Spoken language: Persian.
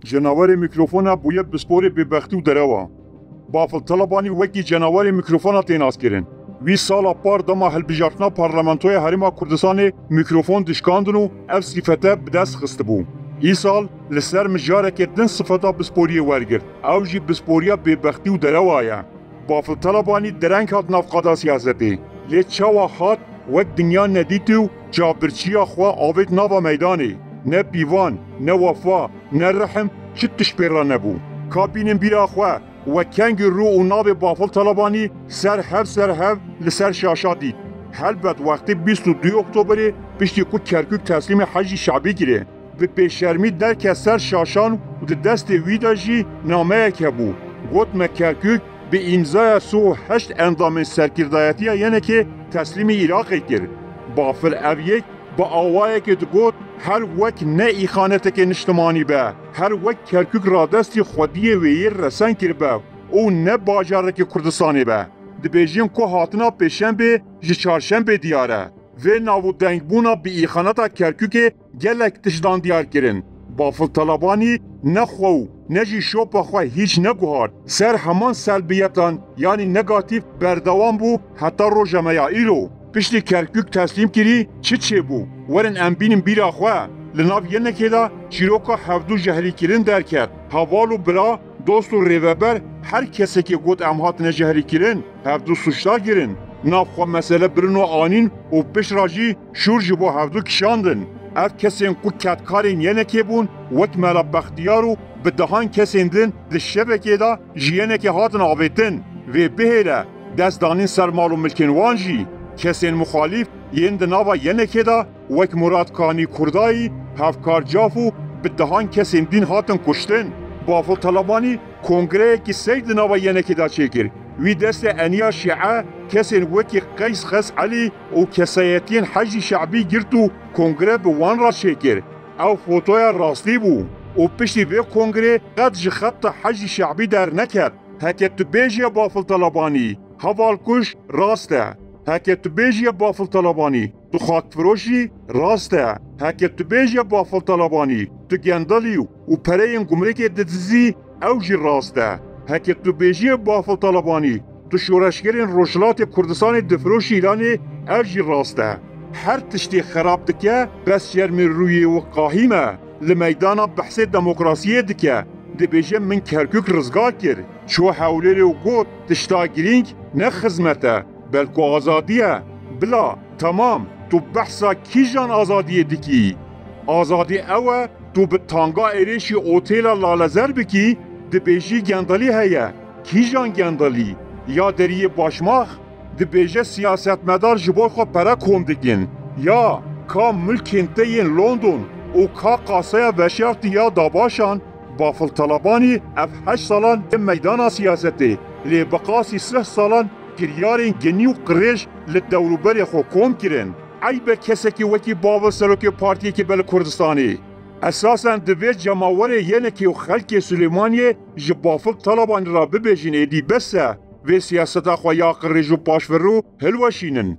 جناور میکروفونا بویه بسپور ببختی و دروا. بافل طلبانی وکی جناور میکروفونا تیناس کرن. وی سالا پار دما هلبجارتنا پارلمانتوی هریما کردستان میکروفون دشکاندن و اف صفته بدست خست بو. ای سال لسر مجاره که دن صفتا بسپوری ورگرد. او جی بسپوریا ببختی و دروایا. بافل طلبانی درنگ هات نفقادا سیاستی. لی چاوا هات وک دنیا ندیتو جابرچیا خوا آوید ناوا میدانی. نه پیوان، نه وفا، نه رحم چی تشپیرا نبو. کابینن بیرا خوا و کنگ رو و ناب بافل طلبانی سر هف لسر شاشا دید. هلبت وقتی 22 اکتبر پشتی کو کرکوک تسلیم حج شعبی گیره. به پیشرمی در که سر شاشان و دست ویدا جی نامه که بو. گوت مکرکوک به امضای 8 اندام سرکردایتی یعنی که تسلیم عراقی کرد. بافل اویک با آوایی که گوت هر وک نه ایخانت که نشتمانی به هر وک کرکوک را دستی خودی ویر رسن کرد به او نه باجاره که کردستانی به دبیجیم که هاتنا پیشنبه جه چارشنبه دیاره و ناو دنگ بونا به ایخانتا کرکوک گلک تشدان دیار کرن بافل طلبانی نخو نجی شوپا خواه هیچ نگوهار سر همان سلبیتان یعنی نگاتیف بردوان بو حتی رو جمعه ایلو پشتی کرکوک تسلیم کری چه بو ورن امبینیم بیرا خواه لناف یه نکه دا چیروکا هفدو جهلی کرن در کرد حوالو برا دوست و ریوبر هر کسی که گود امهات نجهری کرن هفدو سوشتار گرن ناف خواه مسئله برن و آنین و پش راجی شور جبو هفدو کشاندن اف کسین کو کتکارین یه نکه بون وک ملا بختیارو به دهان کسین دن ده شبکه دا جیه که هاتن آویتن و بهیره دست دانین سرمال و ملکن وانجی کسین مخالف ین دناوا یه که دا وک مراد کانی کردایی هفکار جافو به دهان کسین دین هاتن کشتن بافل طلبانی کنگره که سید دناوا یه که دا چکر وی دست انیا شیعه کسین وکی قیس خس علی و کسایتین حج شعبی گرتو کنگره به وان را چکر او فوتویا راستی بو و پشتی به کنگره قد جخط حج شعبی در نکرد هکت بیجی بافل طلبانی حوال کش راسته هکت تو بیجی بافل طلبانی تو خاک فروشی راسته هکت تو بیجی بافل طلبانی تو گندالیو و پرین گمرک دزی اوجی راسته هکت تو بیجی بافل طلبانی تو شورشگرین روشلات کردستان دفروشی ایرانی اوجی راسته هر تشتی خراب دکه بس شرمی روی و قاهیمه لمیدانا بحث دموکراسی دکه دی بیجی من کرکوک رزگار کرد چو حولی و گود تشتا گرینگ نه خزمته بلکو آزادیه بلا تمام تو بحثا کی جان آزادیه دکی آزادی اوه تو به تانگا ایریشی اوتیلا لالزر بکی دی بیجی گندالی هیه کی جان گندالی یا دری باشماخ دی بیجی سیاست مدار جبور خو پرا کم دکن یا کا ملکنتین لندن و کا قاسه وشارت یا داباشان بافل طلبانی اف 8 سالان میدان سیاستی لی بقاسی 3 سالان گریارین گنی و قریش لدوروبر خو کم کرن ای به کسی که وکی باور سروک پارتی که بل کردستانی اساساً دوی جماور یعنی که خلق سلیمانی جبافل طلبانی را ببیجین ایدی بسه و سیاستا خو یا قریش و پاشورو هلوشینن